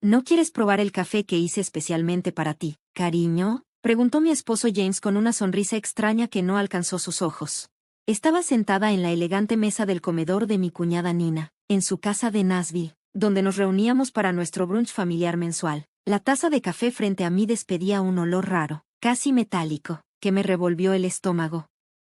¿No quieres probar el café que hice especialmente para ti, cariño? Preguntó mi esposo James con una sonrisa extraña que no alcanzó sus ojos. Estaba sentada en la elegante mesa del comedor de mi cuñada Nina, en su casa de Nashville, donde nos reuníamos para nuestro brunch familiar mensual. La taza de café frente a mí despedía un olor raro, casi metálico, que me revolvió el estómago.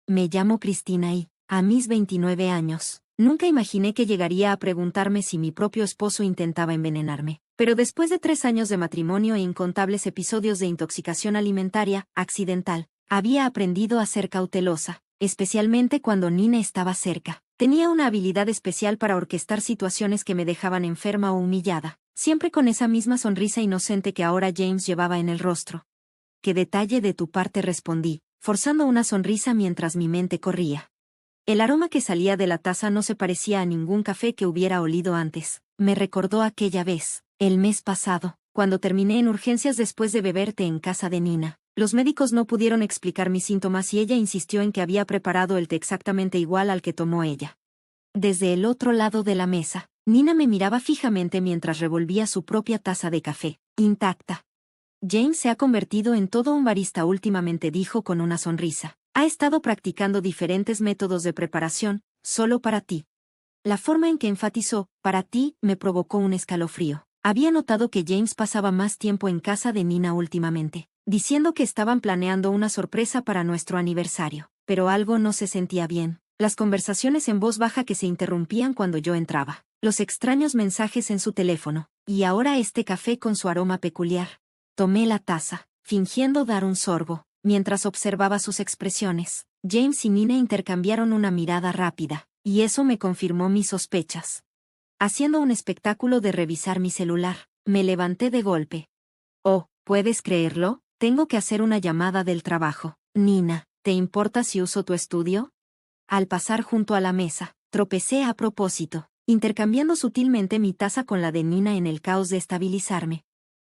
Me llamo Cristina y, a mis 29 años, nunca imaginé que llegaría a preguntarme si mi propio esposo intentaba envenenarme. Pero después de 3 años de matrimonio e incontables episodios de intoxicación alimentaria, accidental, había aprendido a ser cautelosa, especialmente cuando Nina estaba cerca. Tenía una habilidad especial para orquestar situaciones que me dejaban enferma o humillada, siempre con esa misma sonrisa inocente que ahora James llevaba en el rostro. «¿Qué detalle de tu parte?», respondí, forzando una sonrisa mientras mi mente corría. El aroma que salía de la taza no se parecía a ningún café que hubiera olido antes. Me recordó aquella vez, el mes pasado, cuando terminé en urgencias después de beber té en casa de Nina. Los médicos no pudieron explicar mis síntomas y ella insistió en que había preparado el té exactamente igual al que tomó ella. Desde el otro lado de la mesa, Nina me miraba fijamente mientras revolvía su propia taza de café, intacta. James se ha convertido en todo un barista últimamente, dijo con una sonrisa. Ha estado practicando diferentes métodos de preparación, solo para ti. La forma en que enfatizó, para ti, me provocó un escalofrío. Había notado que James pasaba más tiempo en casa de Nina últimamente, diciendo que estaban planeando una sorpresa para nuestro aniversario, pero algo no se sentía bien. Las conversaciones en voz baja que se interrumpían cuando yo entraba, los extraños mensajes en su teléfono, y ahora este café con su aroma peculiar. Tomé la taza, fingiendo dar un sorbo. Mientras observaba sus expresiones, James y Nina intercambiaron una mirada rápida, y eso me confirmó mis sospechas. Haciendo un espectáculo de revisar mi celular, me levanté de golpe. Oh, ¿puedes creerlo? Tengo que hacer una llamada del trabajo. Nina, ¿te importa si uso tu estudio? Al pasar junto a la mesa, tropecé a propósito, intercambiando sutilmente mi taza con la de Nina en el caos de estabilizarme.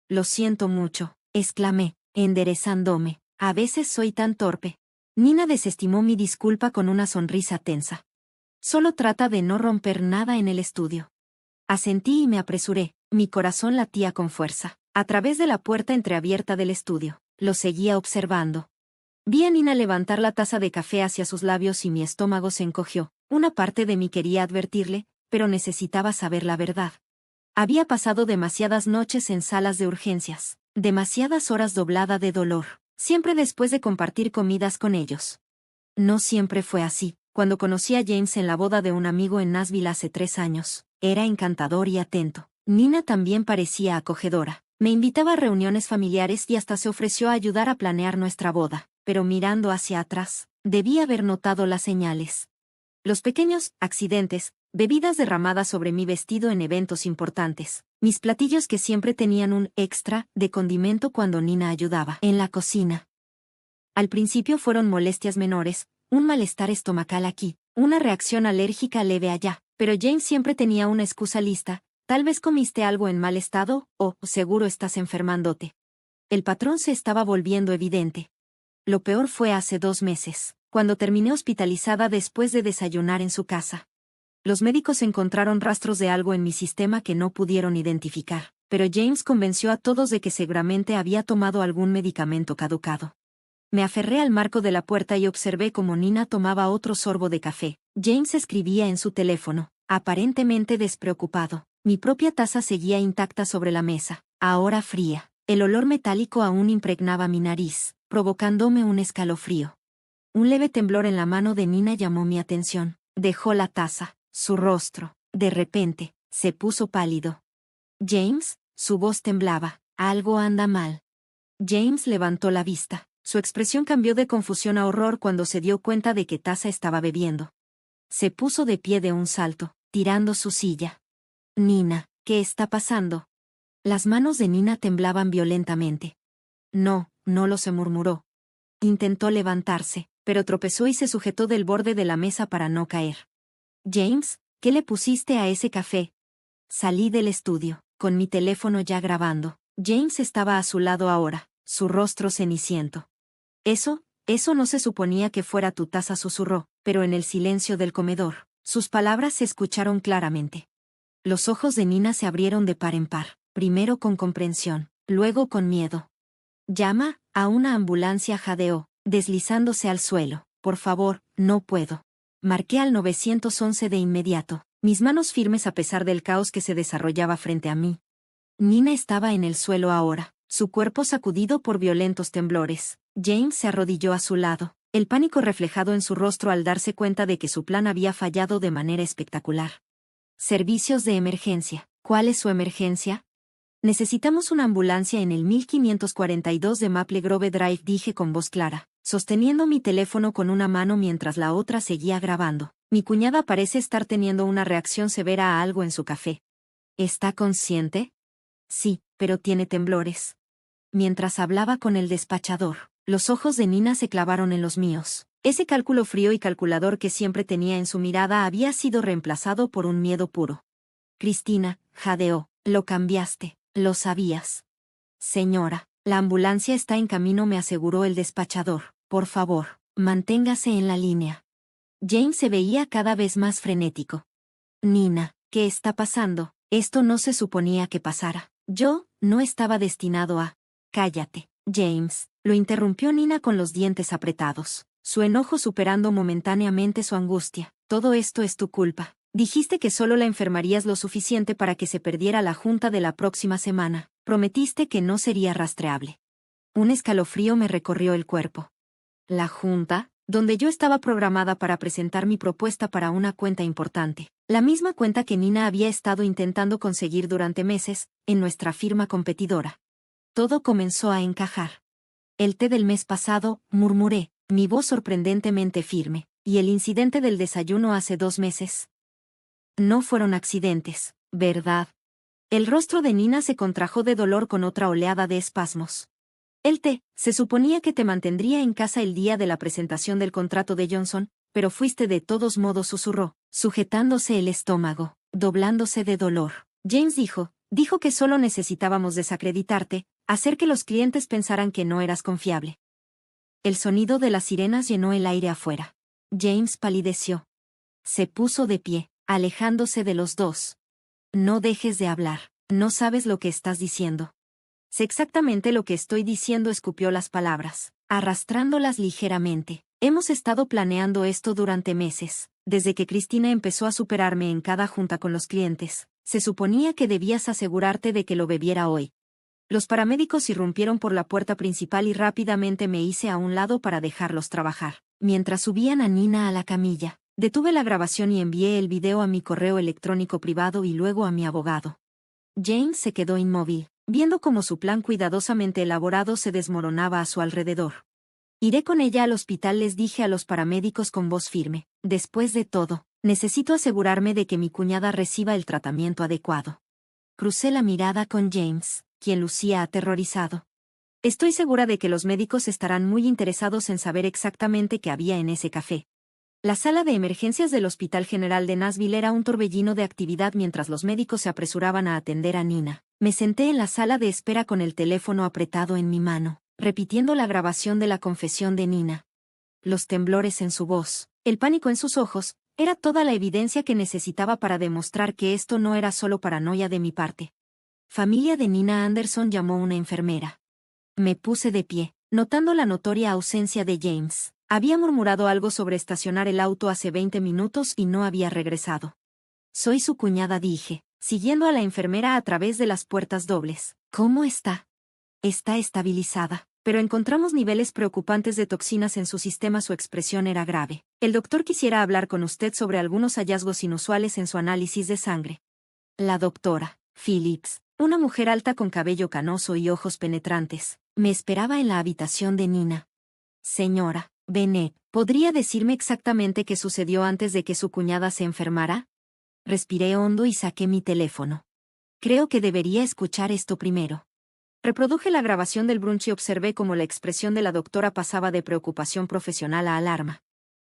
Lo siento mucho, exclamé, enderezándome. A veces soy tan torpe. Nina desestimó mi disculpa con una sonrisa tensa. Solo trata de no romper nada en el estudio. Asentí y me apresuré, mi corazón latía con fuerza. A través de la puerta entreabierta del estudio, lo seguía observando. Vi a Nina levantar la taza de café hacia sus labios y mi estómago se encogió. Una parte de mí quería advertirle, pero necesitaba saber la verdad. Había pasado demasiadas noches en salas de urgencias, demasiadas horas doblada de dolor. Siempre después de compartir comidas con ellos. No siempre fue así. Cuando conocí a James en la boda de un amigo en Nashville hace 3 años, era encantador y atento. Nina también parecía acogedora. Me invitaba a reuniones familiares y hasta se ofreció a ayudar a planear nuestra boda, pero mirando hacia atrás, debí haber notado las señales. Los pequeños accidentes, bebidas derramadas sobre mi vestido en eventos importantes, mis platillos que siempre tenían un extra de condimento cuando Nina ayudaba en la cocina. Al principio fueron molestias menores, un malestar estomacal aquí, una reacción alérgica leve allá, pero James siempre tenía una excusa lista. Tal vez comiste algo en mal estado, o seguro estás enfermándote. El patrón se estaba volviendo evidente. Lo peor fue hace 2 meses, cuando terminé hospitalizada después de desayunar en su casa. Los médicos encontraron rastros de algo en mi sistema que no pudieron identificar, pero James convenció a todos de que seguramente había tomado algún medicamento caducado. Me aferré al marco de la puerta y observé cómo Nina tomaba otro sorbo de café. James escribía en su teléfono, aparentemente despreocupado. Mi propia taza seguía intacta sobre la mesa, ahora fría. El olor metálico aún impregnaba mi nariz, provocándome un escalofrío. Un leve temblor en la mano de Nina llamó mi atención. Dejó la taza. Su rostro, de repente, se puso pálido. «James», su voz temblaba, «algo anda mal». James levantó la vista. Su expresión cambió de confusión a horror cuando se dio cuenta de qué taza estaba bebiendo. Se puso de pie de un salto, tirando su silla. «Nina, ¿qué está pasando?» Las manos de Nina temblaban violentamente. «No, no lo sé», murmuró. Intentó levantarse, pero tropezó y se sujetó del borde de la mesa para no caer. «James, ¿qué le pusiste a ese café?» Salí del estudio, con mi teléfono ya grabando. James estaba a su lado ahora, su rostro ceniciento. Eso no se suponía que fuera tu taza», susurró, pero en el silencio del comedor, sus palabras se escucharon claramente. Los ojos de Nina se abrieron de par en par. primero con comprensión, luego con miedo. Llama a una ambulancia, jadeó, deslizándose al suelo. Por favor, no puedo. Marqué al 911 de inmediato, mis manos firmes a pesar del caos que se desarrollaba frente a mí. Nina estaba en el suelo ahora, su cuerpo sacudido por violentos temblores. James se arrodilló a su lado, el pánico reflejado en su rostro al darse cuenta de que su plan había fallado de manera espectacular. Servicios de emergencia. ¿Cuál es su emergencia? Necesitamos una ambulancia en el 1542 de Maple Grove Drive, dije con voz clara, sosteniendo mi teléfono con una mano mientras la otra seguía grabando. Mi cuñada parece estar teniendo una reacción severa a algo en su café. ¿Está consciente? Sí, pero tiene temblores. Mientras hablaba con el despachador, los ojos de Nina se clavaron en los míos. Ese cálculo frío y calculador que siempre tenía en su mirada había sido reemplazado por un miedo puro. Cristina, jadeó, lo cambiaste, lo sabías. Señora, la ambulancia está en camino, me aseguró el despachador. Por favor, manténgase en la línea. James se veía cada vez más frenético. Nina, ¿qué está pasando? Esto no se suponía que pasara. Yo no estaba destinado a... Cállate, James, lo interrumpió Nina con los dientes apretados, su enojo superando momentáneamente su angustia. Todo esto es tu culpa. Dijiste que solo la enfermarías lo suficiente para que se perdiera la junta de la próxima semana. Prometiste que no sería rastreable. Un escalofrío me recorrió el cuerpo. ¿La junta? Donde yo estaba programada para presentar mi propuesta para una cuenta importante. La misma cuenta que Nina había estado intentando conseguir durante meses, en nuestra firma competidora. Todo comenzó a encajar. El té del mes pasado, murmuré, mi voz sorprendentemente firme, y el incidente del desayuno hace 2 meses. No fueron accidentes, ¿verdad? El rostro de Nina se contrajo de dolor con otra oleada de espasmos. El té, se suponía que te mantendría en casa el día de la presentación del contrato de Johnson, pero fuiste de todos modos, susurró, sujetándose el estómago, doblándose de dolor. James dijo que solo necesitábamos desacreditarte, hacer que los clientes pensaran que no eras confiable. El sonido de las sirenas llenó el aire afuera. James palideció. Se puso de pie, alejándose de los dos. No dejes de hablar, no sabes lo que estás diciendo. Sé exactamente lo que estoy diciendo, escupió las palabras, arrastrándolas ligeramente. Hemos estado planeando esto durante meses, desde que Cristina empezó a superarme en cada junta con los clientes. Se suponía que debías asegurarte de que lo bebiera hoy. Los paramédicos irrumpieron por la puerta principal y rápidamente me hice a un lado para dejarlos trabajar. Mientras subían a Nina a la camilla, detuve la grabación y envié el video a mi correo electrónico privado y luego a mi abogado. James se quedó inmóvil, viendo cómo su plan cuidadosamente elaborado se desmoronaba a su alrededor. Iré con ella al hospital, les dije a los paramédicos con voz firme. Después de todo, necesito asegurarme de que mi cuñada reciba el tratamiento adecuado. Crucé la mirada con James, quien lucía aterrorizado. Estoy segura de que los médicos estarán muy interesados en saber exactamente qué había en ese café. La sala de emergencias del Hospital General de Nashville era un torbellino de actividad mientras los médicos se apresuraban a atender a Nina. Me senté en la sala de espera con el teléfono apretado en mi mano, repitiendo la grabación de la confesión de Nina. Los temblores en su voz, el pánico en sus ojos, era toda la evidencia que necesitaba para demostrar que esto no era solo paranoia de mi parte. Familia de Nina Anderson, llamó una enfermera. Me puse de pie, notando la notoria ausencia de James. Había murmurado algo sobre estacionar el auto hace 20 minutos y no había regresado. Soy su cuñada, dije, siguiendo a la enfermera a través de las puertas dobles. ¿Cómo está? Está estabilizada, pero encontramos niveles preocupantes de toxinas en su sistema. Su expresión era grave. El doctor quisiera hablar con usted sobre algunos hallazgos inusuales en su análisis de sangre. La doctora Phillips, una mujer alta con cabello canoso y ojos penetrantes, me esperaba en la habitación de Nina. Señora Bennett, ¿podría decirme exactamente qué sucedió antes de que su cuñada se enfermara? Respiré hondo y saqué mi teléfono. Creo que debería escuchar esto primero. Reproduje la grabación del brunch y observé cómo la expresión de la doctora pasaba de preocupación profesional a alarma.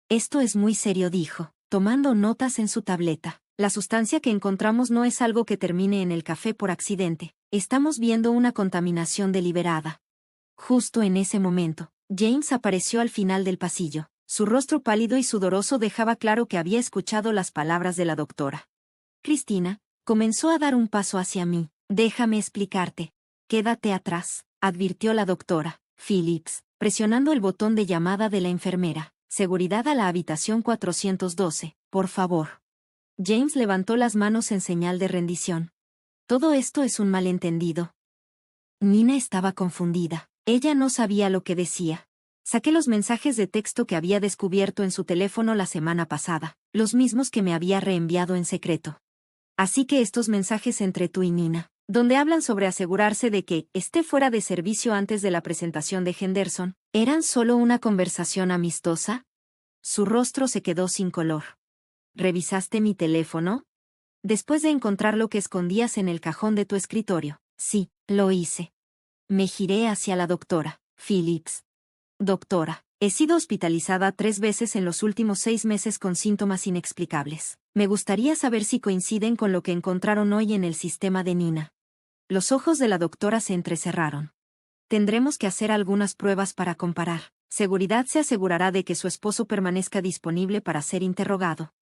Esto es muy serio, dijo, tomando notas en su tableta. La sustancia que encontramos no es algo que termine en el café por accidente. Estamos viendo una contaminación deliberada. Justo en ese momento, James apareció al final del pasillo. Su rostro pálido y sudoroso dejaba claro que había escuchado las palabras de la doctora. Cristina comenzó a dar un paso hacia mí, Déjame explicarte. Quédate atrás, advirtió la doctora Phillips, presionando el botón de llamada de la enfermera. Seguridad a la habitación 412, por favor. James levantó las manos en señal de rendición. Todo esto es un malentendido. Nina estaba confundida. Ella no sabía lo que decía. Saqué los mensajes de texto que había descubierto en su teléfono la semana pasada, los mismos que me había reenviado en secreto. Así que estos mensajes entre tú y Nina, donde hablan sobre asegurarse de que esté fuera de servicio antes de la presentación de Henderson, ¿eran solo una conversación amistosa? Su rostro se quedó sin color. ¿Revisaste mi teléfono? Después de encontrar lo que escondías en el cajón de tu escritorio. Sí, lo hice. Me giré hacia la doctora Phillips. Doctora, he sido hospitalizada 3 veces en los últimos 6 meses con síntomas inexplicables. Me gustaría saber si coinciden con lo que encontraron hoy en el sistema de Nina. Los ojos de la doctora se entrecerraron. Tendremos que hacer algunas pruebas para comparar. Seguridad se asegurará de que su esposo permanezca disponible para ser interrogado.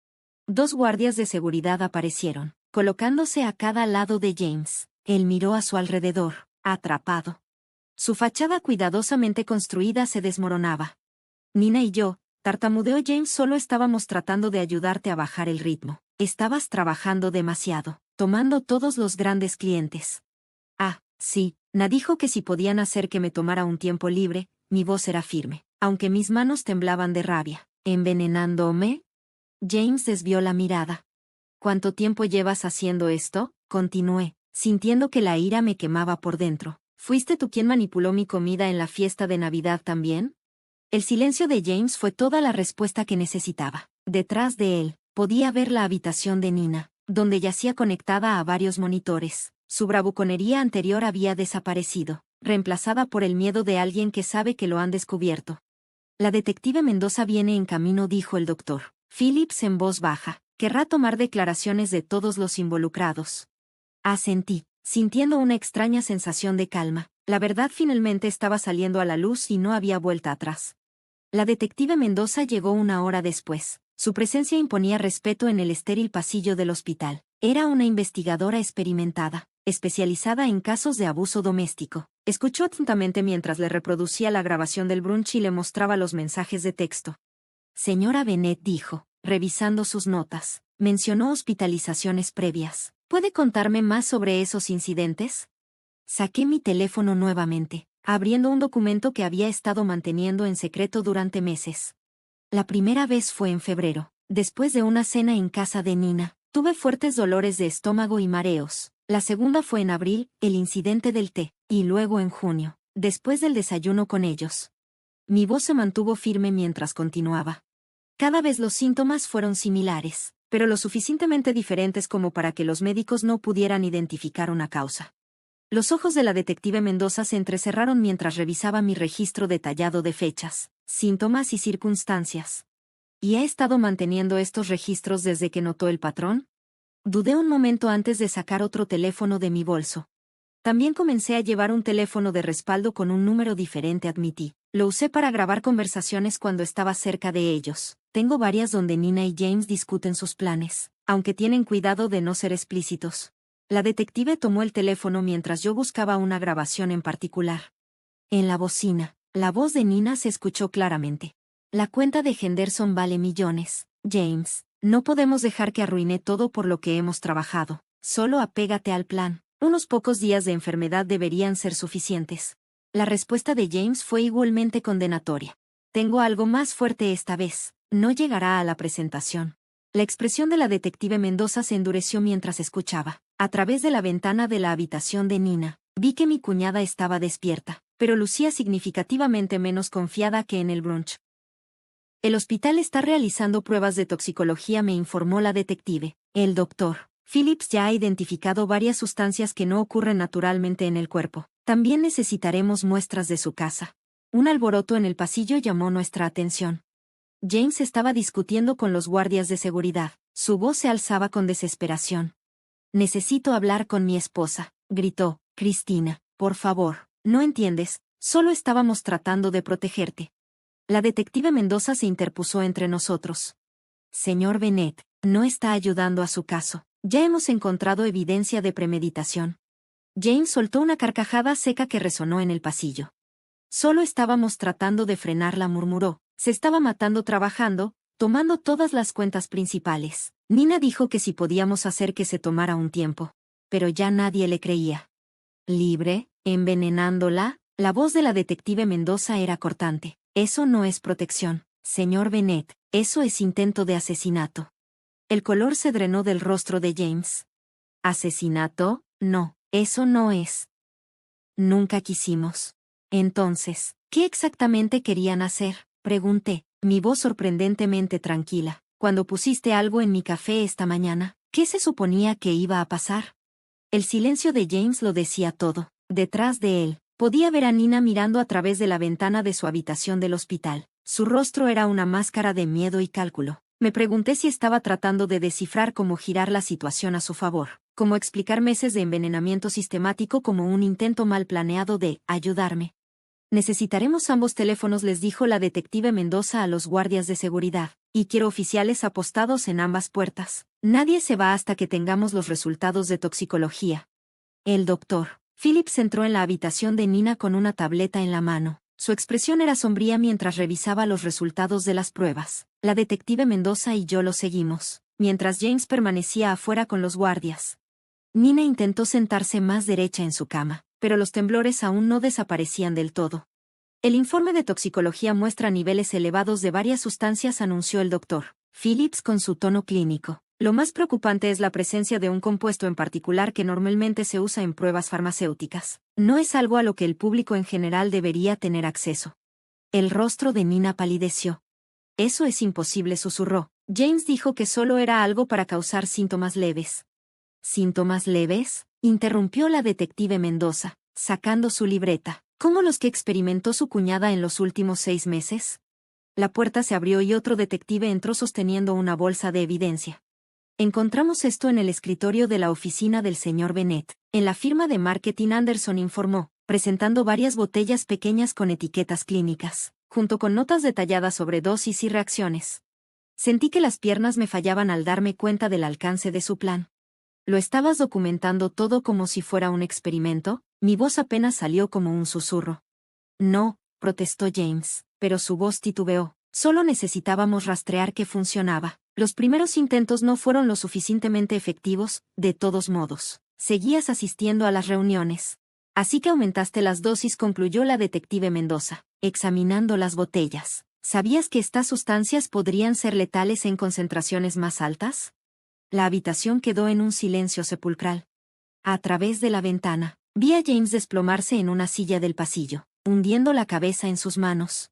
2 guardias de seguridad aparecieron, colocándose a cada lado de James. Él miró a su alrededor, atrapado. Su fachada cuidadosamente construida se desmoronaba. Nina y yo, tartamudeó James, solo estábamos tratando de ayudarte a bajar el ritmo. Estabas trabajando demasiado, tomando todos los grandes clientes. Ah, sí, Na dijo que si podían hacer que me tomara un tiempo libre, mi voz era firme, aunque mis manos temblaban de rabia. ¿Envenenándome? James desvió la mirada. ¿Cuánto tiempo llevas haciendo esto? Continué, sintiendo que la ira me quemaba por dentro. ¿Fuiste tú quien manipuló mi comida en la fiesta de Navidad también? El silencio de James fue toda la respuesta que necesitaba. Detrás de él, podía ver la habitación de Nina, donde yacía conectada a varios monitores. Su bravuconería anterior había desaparecido, reemplazada por el miedo de alguien que sabe que lo han descubierto. La detective Mendoza viene en camino, dijo el doctor Phillips en voz baja. Querrá tomar declaraciones de todos los involucrados. Asentí, sintiendo una extraña sensación de calma. La verdad finalmente estaba saliendo a la luz y no había vuelta atrás. La detective Mendoza llegó 1 hora después. Su presencia imponía respeto en el estéril pasillo del hospital. Era una investigadora experimentada, especializada en casos de abuso doméstico. Escuchó atentamente mientras le reproducía la grabación del brunch y le mostraba los mensajes de texto. Señora Bennett, dijo, revisando sus notas, mencionó hospitalizaciones previas. ¿Puede contarme más sobre esos incidentes? Saqué mi teléfono nuevamente, abriendo un documento que había estado manteniendo en secreto durante meses. La primera vez fue en febrero, después de una cena en casa de Nina. Tuve fuertes dolores de estómago y mareos. La segunda fue en abril, el incidente del té, y luego en junio, después del desayuno con ellos. Mi voz se mantuvo firme mientras continuaba. Cada vez los síntomas fueron similares, pero lo suficientemente diferentes como para que los médicos no pudieran identificar una causa. Los ojos de la detective Mendoza se entrecerraron mientras revisaba mi registro detallado de fechas, síntomas y circunstancias. ¿Y ha estado manteniendo estos registros desde que notó el patrón? Dudé un momento antes de sacar otro teléfono de mi bolso. También comencé a llevar un teléfono de respaldo con un número diferente, admití. Lo usé para grabar conversaciones cuando estaba cerca de ellos. Tengo varias donde Nina y James discuten sus planes, aunque tienen cuidado de no ser explícitos. La detective tomó el teléfono mientras yo buscaba una grabación en particular. En la bocina, la voz de Nina se escuchó claramente. La cuenta de Henderson vale millones, James. No podemos dejar que arruine todo por lo que hemos trabajado. Solo apégate al plan. Unos pocos días de enfermedad deberían ser suficientes. La respuesta de James fue igualmente condenatoria. Tengo algo más fuerte esta vez. No llegará a la presentación. La expresión de la detective Mendoza se endureció mientras escuchaba. A través de la ventana de la habitación de Nina, vi que mi cuñada estaba despierta, pero lucía significativamente menos confiada que en el brunch. El hospital está realizando pruebas de toxicología, me informó la detective. El doctor Phillips ya ha identificado varias sustancias que no ocurren naturalmente en el cuerpo. También necesitaremos muestras de su casa. Un alboroto en el pasillo llamó nuestra atención. James estaba discutiendo con los guardias de seguridad. Su voz se alzaba con desesperación. Necesito hablar con mi esposa, gritó. Cristina, por favor, no entiendes, solo estábamos tratando de protegerte. La detective Mendoza se interpuso entre nosotros. Señor Bennett, no está ayudando a su caso. Ya hemos encontrado evidencia de premeditación. James soltó una carcajada seca que resonó en el pasillo. Solo estábamos tratando de frenarla, murmuró. Se estaba matando trabajando, tomando todas las cuentas principales. Nina dijo que si podíamos hacer que se tomara un tiempo. Pero ya nadie le creía. ¿Libre? ¿Envenenándola? La voz de la detective Mendoza era cortante. Eso no es protección, señor Bennett, eso es intento de asesinato. El color se drenó del rostro de James. ¿Asesinato? No, eso no es. Nunca quisimos. Entonces, ¿qué exactamente querían hacer? Pregunté, mi voz sorprendentemente tranquila. Cuando pusiste algo en mi café esta mañana, ¿qué se suponía que iba a pasar? El silencio de James lo decía todo. Detrás de él, podía ver a Nina mirando a través de la ventana de su habitación del hospital. Su rostro era una máscara de miedo y cálculo. Me pregunté si estaba tratando de descifrar cómo girar la situación a su favor, cómo explicar meses de envenenamiento sistemático como un intento mal planeado de ayudarme. Necesitaremos ambos teléfonos, les dijo la detective Mendoza a los guardias de seguridad, y quiero oficiales apostados en ambas puertas. Nadie se va hasta que tengamos los resultados de toxicología. El doctor Phillips entró en la habitación de Nina con una tableta en la mano. Su expresión era sombría mientras revisaba los resultados de las pruebas. La detective Mendoza y yo lo seguimos, mientras James permanecía afuera con los guardias. Nina intentó sentarse más derecha en su cama, pero los temblores aún no desaparecían del todo. El informe de toxicología muestra niveles elevados de varias sustancias, anunció el doctor Phillips con su tono clínico. Lo más preocupante es la presencia de un compuesto en particular que normalmente se usa en pruebas farmacéuticas. No es algo a lo que el público en general debería tener acceso. El rostro de Nina palideció. Eso es imposible, susurró. James dijo que solo era algo para causar síntomas leves. ¿Síntomas leves?, interrumpió la detective Mendoza, sacando su libreta. ¿Cómo los que experimentó su cuñada en los últimos 6 meses? La puerta se abrió y otro detective entró sosteniendo una bolsa de evidencia. Encontramos esto en el escritorio de la oficina del señor Bennett, en la firma de marketing Anderson, informó, presentando varias botellas pequeñas con etiquetas clínicas, junto con notas detalladas sobre dosis y reacciones. Sentí que las piernas me fallaban al darme cuenta del alcance de su plan. ¿Lo estabas documentando todo como si fuera un experimento? Mi voz apenas salió como un susurro. No, protestó James, pero su voz titubeó. Solo necesitábamos rastrear que funcionaba. Los primeros intentos no fueron lo suficientemente efectivos, de todos modos. Seguías asistiendo a las reuniones. Así que aumentaste las dosis, concluyó la detective Mendoza, examinando las botellas. ¿Sabías que estas sustancias podrían ser letales en concentraciones más altas? La habitación quedó en un silencio sepulcral. A través de la ventana, vi a James desplomarse en una silla del pasillo, hundiendo la cabeza en sus manos.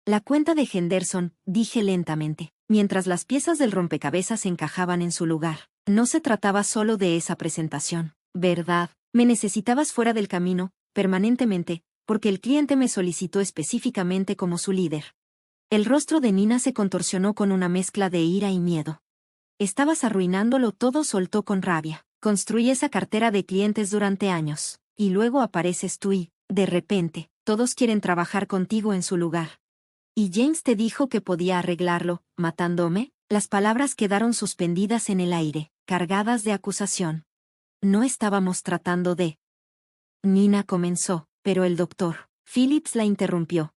La cuenta de Henderson, dije lentamente, mientras las piezas del rompecabezas encajaban en su lugar. No se trataba solo de esa presentación, ¿verdad? Me necesitabas fuera del camino, permanentemente, porque el cliente me solicitó específicamente como su líder. El rostro de Nina se contorsionó con una mezcla de ira y miedo. Estabas arruinándolo todo, soltó con rabia. Construí esa cartera de clientes durante años, y luego apareces tú y, de repente, todos quieren trabajar contigo en su lugar. ¿Y James te dijo que podía arreglarlo, matándome? Las palabras quedaron suspendidas en el aire, cargadas de acusación. No estábamos tratando de... Nina comenzó, pero el doctor Phillips la interrumpió.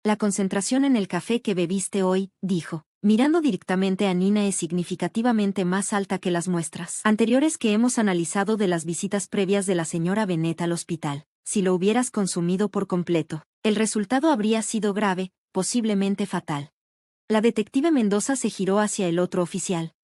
La concentración en el café que bebiste hoy, dijo, mirando directamente a Nina, es significativamente más alta que las muestras anteriores que hemos analizado de las visitas previas de la señora Bennett al hospital. Si lo hubieras consumido por completo, el resultado habría sido grave, posiblemente fatal. La detective Mendoza se giró hacia el otro oficial.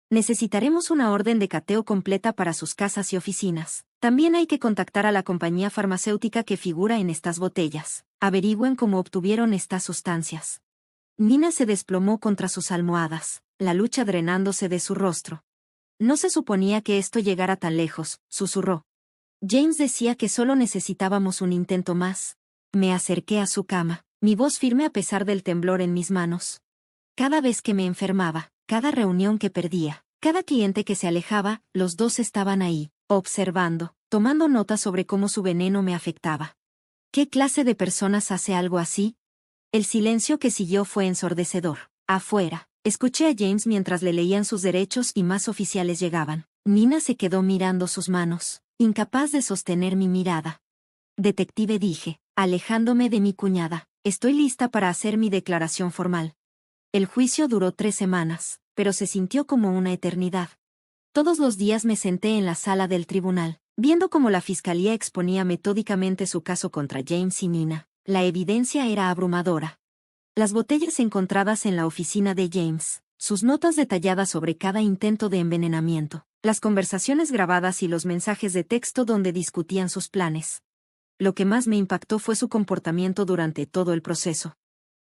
Necesitaremos una orden de cateo completa para sus casas y oficinas. También hay que contactar a la compañía farmacéutica que figura en estas botellas. Averigüen cómo obtuvieron estas sustancias. Nina se desplomó contra sus almohadas, la lucha drenándose de su rostro. No se suponía que esto llegara tan lejos, susurró. James decía que solo necesitábamos un intento más. Me acerqué a su cama, mi voz firme a pesar del temblor en mis manos. Cada vez que me enfermaba, cada reunión que perdía, cada cliente que se alejaba, los dos estaban ahí, observando, tomando notas sobre cómo su veneno me afectaba. ¿Qué clase de personas hace algo así? El silencio que siguió fue ensordecedor. Afuera, escuché a James mientras le leían sus derechos y más oficiales llegaban. Nina se quedó mirando sus manos. incapaz de sostener mi mirada. Detective, dije, alejándome de mi cuñada, estoy lista para hacer mi declaración formal. El juicio duró 3 semanas, pero se sintió como una eternidad. Todos los días me senté en la sala del tribunal, viendo cómo la fiscalía exponía metódicamente su caso contra James y Nina. La evidencia era abrumadora. Las botellas encontradas en la oficina de James, sus notas detalladas sobre cada intento de envenenamiento, las conversaciones grabadas y los mensajes de texto donde discutían sus planes. Lo que más me impactó fue su comportamiento durante todo el proceso.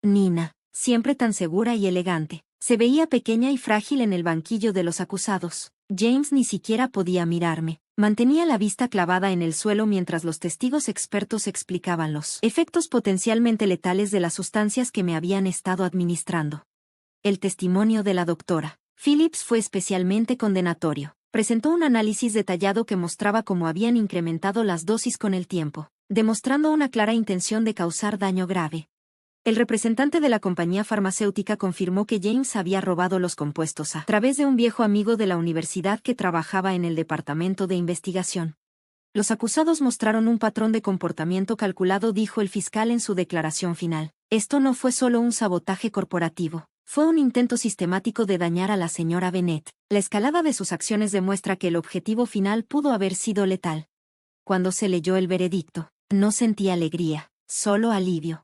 Nina, siempre tan segura y elegante, se veía pequeña y frágil en el banquillo de los acusados. James ni siquiera podía mirarme. Mantenía la vista clavada en el suelo mientras los testigos expertos explicaban los efectos potencialmente letales de las sustancias que me habían estado administrando. El testimonio de la doctora Phillips fue especialmente condenatorio. Presentó un análisis detallado que mostraba cómo habían incrementado las dosis con el tiempo, demostrando una clara intención de causar daño grave. El representante de la compañía farmacéutica confirmó que James había robado los compuestos a través de un viejo amigo de la universidad que trabajaba en el departamento de investigación. Los acusados mostraron un patrón de comportamiento calculado, dijo el fiscal en su declaración final. Esto no fue solo un sabotaje corporativo, fue un intento sistemático de dañar a la señora Bennett. La escalada de sus acciones demuestra que el objetivo final pudo haber sido letal. Cuando se leyó el veredicto, no sentí alegría, solo alivio.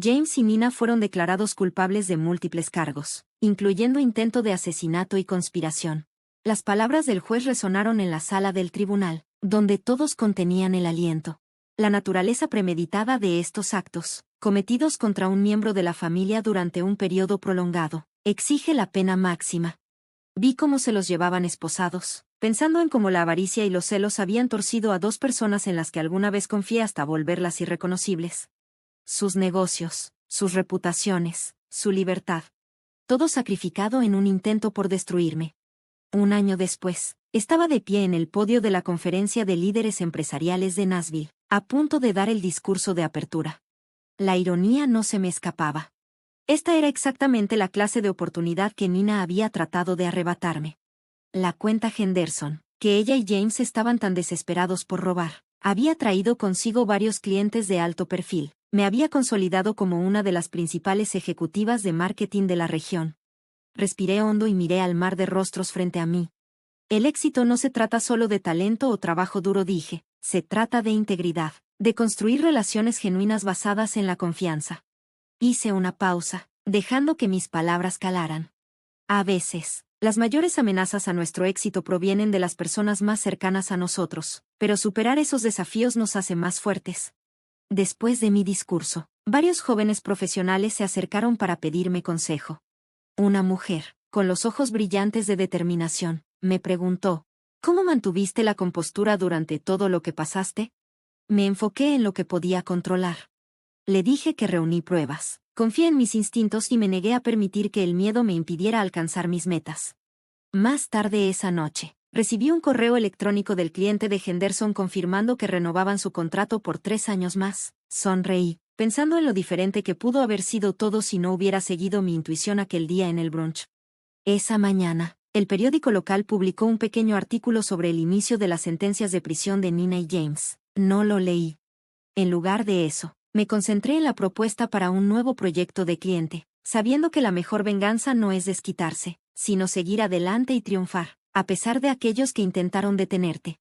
James y Nina fueron declarados culpables de múltiples cargos, incluyendo intento de asesinato y conspiración. Las palabras del juez resonaron en la sala del tribunal, donde todos contenían el aliento. La naturaleza premeditada de estos actos, cometidos contra un miembro de la familia durante un periodo prolongado, exige la pena máxima. Vi cómo se los llevaban esposados, pensando en cómo la avaricia y los celos habían torcido a 2 personas en las que alguna vez confié hasta volverlas irreconocibles. Sus negocios, sus reputaciones, su libertad. Todo sacrificado en un intento por destruirme. Un año después, estaba de pie en el podio de la conferencia de líderes empresariales de Nashville, a punto de dar el discurso de apertura. La ironía no se me escapaba. Esta era exactamente la clase de oportunidad que Nina había tratado de arrebatarme. La cuenta Henderson, que ella y James estaban tan desesperados por robar, había traído consigo varios clientes de alto perfil. Me había consolidado como una de las principales ejecutivas de marketing de la región. Respiré hondo y miré al mar de rostros frente a mí. El éxito no se trata solo de talento o trabajo duro, dije, se trata de integridad, de construir relaciones genuinas basadas en la confianza. Hice una pausa, dejando que mis palabras calaran. A veces, las mayores amenazas a nuestro éxito provienen de las personas más cercanas a nosotros, pero superar esos desafíos nos hace más fuertes. Después de mi discurso, varios jóvenes profesionales se acercaron para pedirme consejo. Una mujer, con los ojos brillantes de determinación, me preguntó, ¿cómo mantuviste la compostura durante todo lo que pasaste? Me enfoqué en lo que podía controlar. Le dije que reuní pruebas, confié en mis instintos y me negué a permitir que el miedo me impidiera alcanzar mis metas. Más tarde esa noche, recibí un correo electrónico del cliente de Henderson confirmando que renovaban su contrato por 3 años más. Sonreí, pensando en lo diferente que pudo haber sido todo si no hubiera seguido mi intuición aquel día en el brunch. Esa mañana, el periódico local publicó un pequeño artículo sobre el inicio de las sentencias de prisión de Nina y James. No lo leí. En lugar de eso, me concentré en la propuesta para un nuevo proyecto de cliente, sabiendo que la mejor venganza no es desquitarse, sino seguir adelante y triunfar, a pesar de aquellos que intentaron detenerte.